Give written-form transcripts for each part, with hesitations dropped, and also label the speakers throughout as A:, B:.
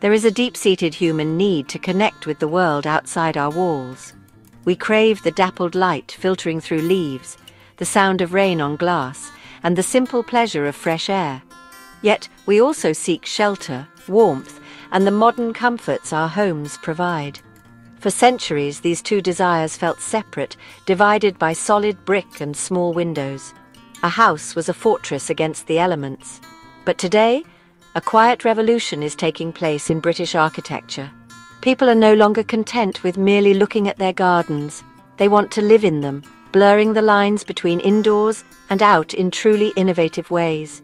A: There is a deep-seated human need to connect with the world outside our walls. We crave the dappled light filtering through leaves, the sound of rain on glass, and the simple pleasure of fresh air. Yet we also seek shelter, warmth, and the modern comforts our homes provide. For centuries, these two desires felt separate, divided by solid brick and small windows. A house was a fortress against the elements. But today, a quiet revolution is taking place in British architecture. People are no longer content with merely looking at their gardens. They want to live in them, blurring the lines between indoors and out in truly innovative ways.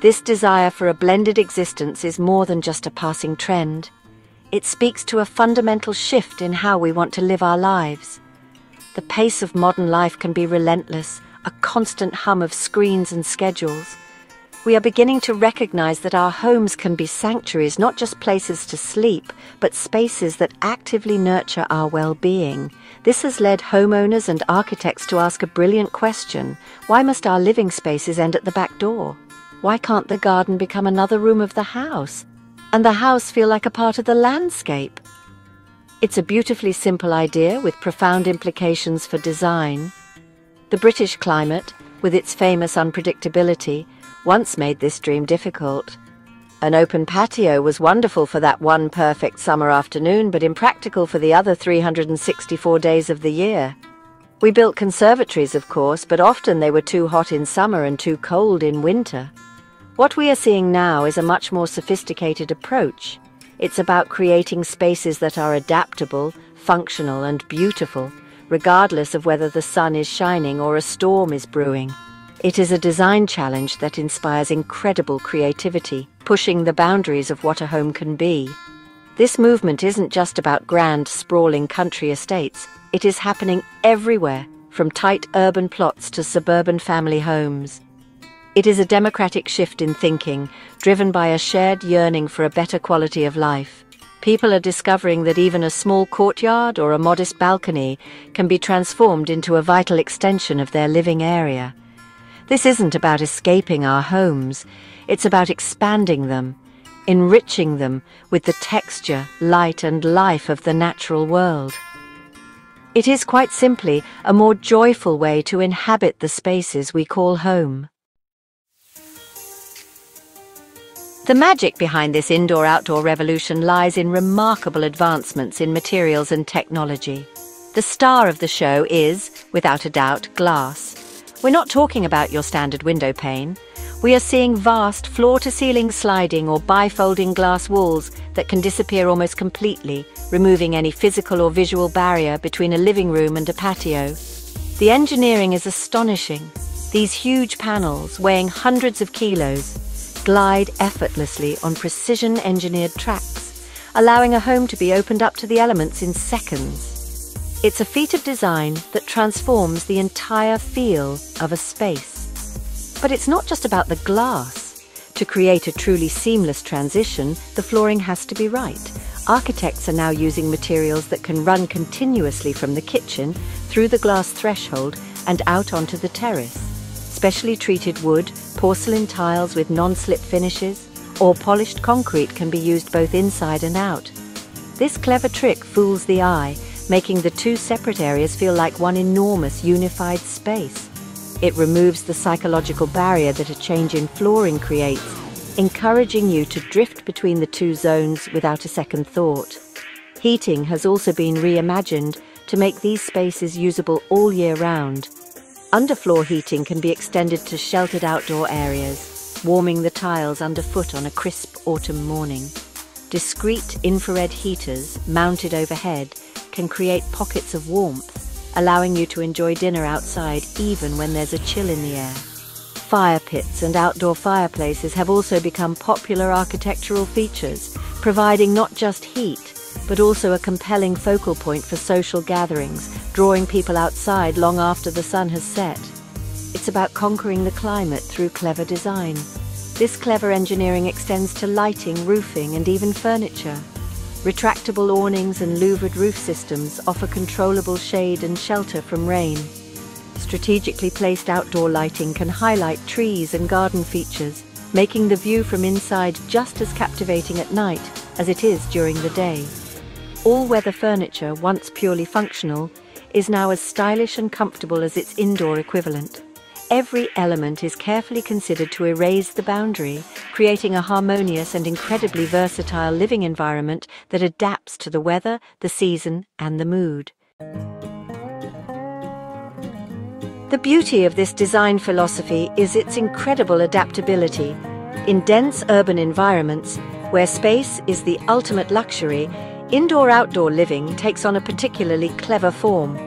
A: This desire for a blended existence is more than just a passing trend. It speaks to a fundamental shift in how we want to live our lives. The pace of modern life can be relentless, a constant hum of screens and schedules. We are beginning to recognize that our homes can be sanctuaries, not just places to sleep, but spaces that actively nurture our well-being. This has led homeowners and architects to ask a brilliant question. Why must our living spaces end at the back door? Why can't the garden become another room of the house, and the house feel like a part of the landscape? It's a beautifully simple idea with profound implications for design. The British climate, with its famous unpredictability, once made this dream difficult. An open patio was wonderful for that one perfect summer afternoon, but impractical for the other 364 days of the year. We built conservatories, of course, but often they were too hot in summer and too cold in winter. What we are seeing now is a much more sophisticated approach. It's about creating spaces that are adaptable, functional, and beautiful, regardless of whether the sun is shining or a storm is brewing. It is a design challenge that inspires incredible creativity, pushing the boundaries of what a home can be. This movement isn't just about grand, sprawling country estates. It is happening everywhere, from tight urban plots to suburban family homes. It is a democratic shift in thinking, driven by a shared yearning for a better quality of life. People are discovering that even a small courtyard or a modest balcony can be transformed into a vital extension of their living area. This isn't about escaping our homes. It's about expanding them, enriching them with the texture, light, and life of the natural world. It is quite simply a more joyful way to inhabit the spaces we call home. The magic behind this indoor-outdoor revolution lies in remarkable advancements in materials and technology. The star of the show is, without a doubt, glass. We're not talking about your standard window pane. We are seeing vast floor-to-ceiling sliding or bifolding glass walls that can disappear almost completely, removing any physical or visual barrier between a living room and a patio. The engineering is astonishing. These huge panels, weighing hundreds of kilos, glide effortlessly on precision-engineered tracks, allowing a home to be opened up to the elements in seconds. It's a feat of design that transforms the entire feel of a space. But it's not just about the glass. To create a truly seamless transition, the flooring has to be right. Architects are now using materials that can run continuously from the kitchen, through the glass threshold, and out onto the terrace. Specially treated wood, porcelain tiles with non-slip finishes, or polished concrete can be used both inside and out. This clever trick fools the eye, making the two separate areas feel like one enormous unified space. It removes the psychological barrier that a change in flooring creates, encouraging you to drift between the two zones without a second thought. Heating has also been reimagined to make these spaces usable all year round. Underfloor heating can be extended to sheltered outdoor areas, warming the tiles underfoot on a crisp autumn morning. Discrete infrared heaters, mounted overhead, can create pockets of warmth, allowing you to enjoy dinner outside even when there's a chill in the air. Fire pits and outdoor fireplaces have also become popular architectural features, providing not just heat, but also a compelling focal point for social gatherings, drawing people outside long after the sun has set. It's about conquering the climate through clever design. This clever engineering extends to lighting, roofing, and even furniture. Retractable awnings and louvered roof systems offer controllable shade and shelter from rain. Strategically placed outdoor lighting can highlight trees and garden features, making the view from inside just as captivating at night, as it is during the day. All-weather furniture, once purely functional, is now as stylish and comfortable as its indoor equivalent. Every element is carefully considered to erase the boundary, creating a harmonious and incredibly versatile living environment that adapts to the weather, the season, and the mood. The beauty of this design philosophy is its incredible adaptability. In dense urban environments, where space is the ultimate luxury, indoor-outdoor living takes on a particularly clever form.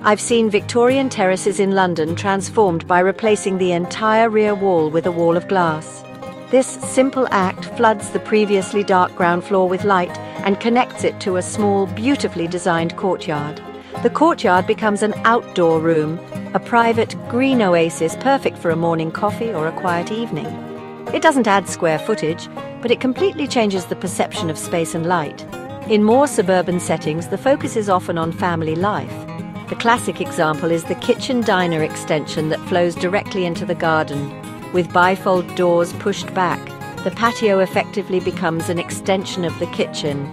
A: I've seen Victorian terraces in London transformed by replacing the entire rear wall with a wall of glass. This simple act floods the previously dark ground floor with light and connects it to a small, beautifully designed courtyard. The courtyard becomes an outdoor room, a private green oasis perfect for a morning coffee or a quiet evening. It doesn't add square footage, but it completely changes the perception of space and light. In more suburban settings, the focus is often on family life. The classic example is the kitchen diner extension that flows directly into the garden. With bifold doors pushed back, the patio effectively becomes an extension of the kitchen.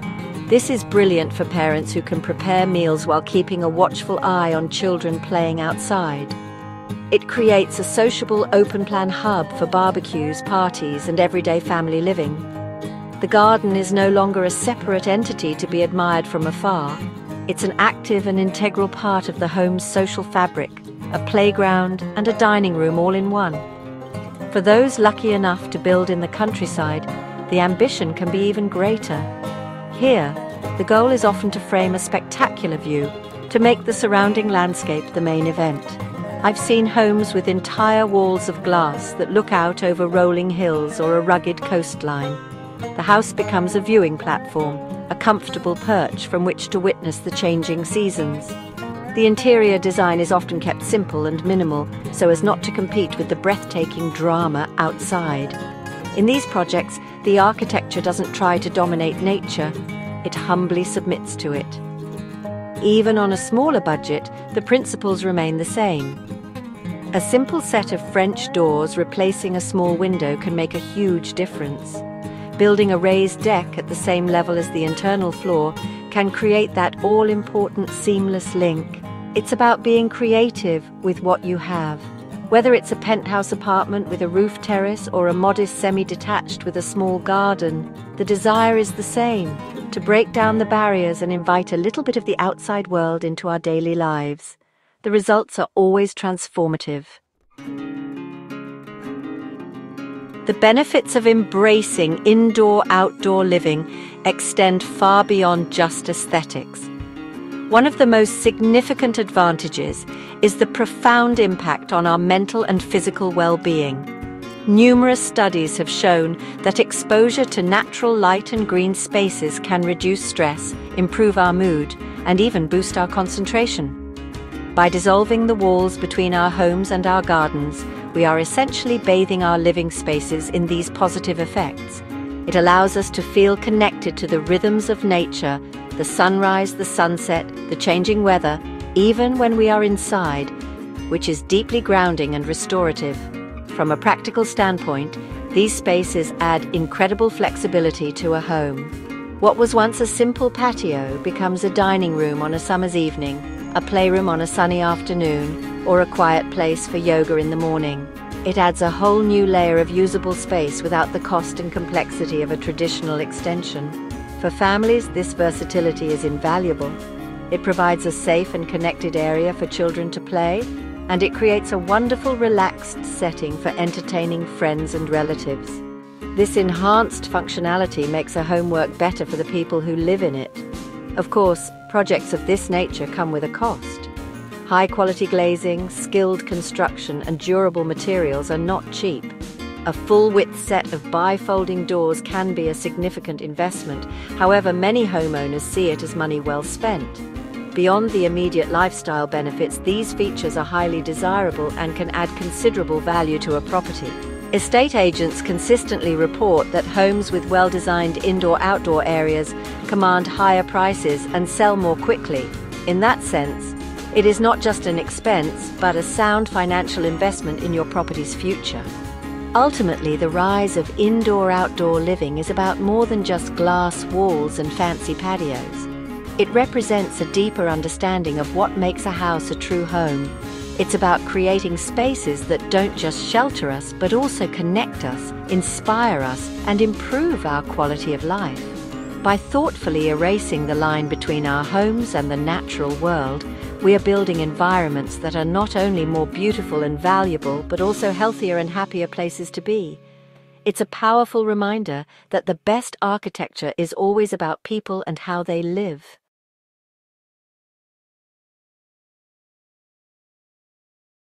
A: This is brilliant for parents who can prepare meals while keeping a watchful eye on children playing outside. It creates a sociable, open-plan hub for barbecues, parties, and everyday family living. The garden is no longer a separate entity to be admired from afar. It's an active and integral part of the home's social fabric, a playground and a dining room all in one. For those lucky enough to build in the countryside, the ambition can be even greater. Here, the goal is often to frame a spectacular view, to make the surrounding landscape the main event. I've seen homes with entire walls of glass that look out over rolling hills or a rugged coastline. The house becomes a viewing platform, a comfortable perch from which to witness the changing seasons. The interior design is often kept simple and minimal so as not to compete with the breathtaking drama outside. In these projects, the architecture doesn't try to dominate nature, it humbly submits to it. Even on a smaller budget, the principles remain the same. A simple set of French doors replacing a small window can make a huge difference. Building a raised deck at the same level as the internal floor can create that all-important seamless link. It's about being creative with what you have. Whether it's a penthouse apartment with a roof terrace or a modest semi-detached with a small garden, the desire is the same, to break down the barriers and invite a little bit of the outside world into our daily lives. The results are always transformative. The benefits of embracing indoor-outdoor living extend far beyond just aesthetics. One of the most significant advantages is the profound impact on our mental and physical well-being. Numerous studies have shown that exposure to natural light and green spaces can reduce stress, improve our mood, and even boost our concentration. By dissolving the walls between our homes and our gardens, we are essentially bathing our living spaces in these positive effects. It allows us to feel connected to the rhythms of nature, the sunrise, the sunset, the changing weather, even when we are inside, which is deeply grounding and restorative. From a practical standpoint, these spaces add incredible flexibility to a home. What was once a simple patio becomes a dining room on a summer's evening, a playroom on a sunny afternoon, or a quiet place for yoga in the morning. It adds a whole new layer of usable space without the cost and complexity of a traditional extension. For families, this versatility is invaluable. It provides a safe and connected area for children to play, and it creates a wonderful, relaxed setting for entertaining friends and relatives. This enhanced functionality makes a home work better for the people who live in it. Of course, projects of this nature come with a cost. High-quality glazing, skilled construction, and durable materials are not cheap. A full-width set of bifolding doors can be a significant investment. However, many homeowners see it as money well spent. Beyond the immediate lifestyle benefits, these features are highly desirable and can add considerable value to a property. Estate agents consistently report that homes with well-designed indoor-outdoor areas command higher prices and sell more quickly. In that sense, it is not just an expense, but a sound financial investment in your property's future. Ultimately, the rise of indoor-outdoor living is about more than just glass walls and fancy patios. It represents a deeper understanding of what makes a house a true home. It's about creating spaces that don't just shelter us, but also connect us, inspire us, and improve our quality of life. By thoughtfully erasing the line between our homes and the natural world, we are building environments that are not only more beautiful and valuable, but also healthier and happier places to be. It's a powerful reminder that the best architecture is always about people and how they live.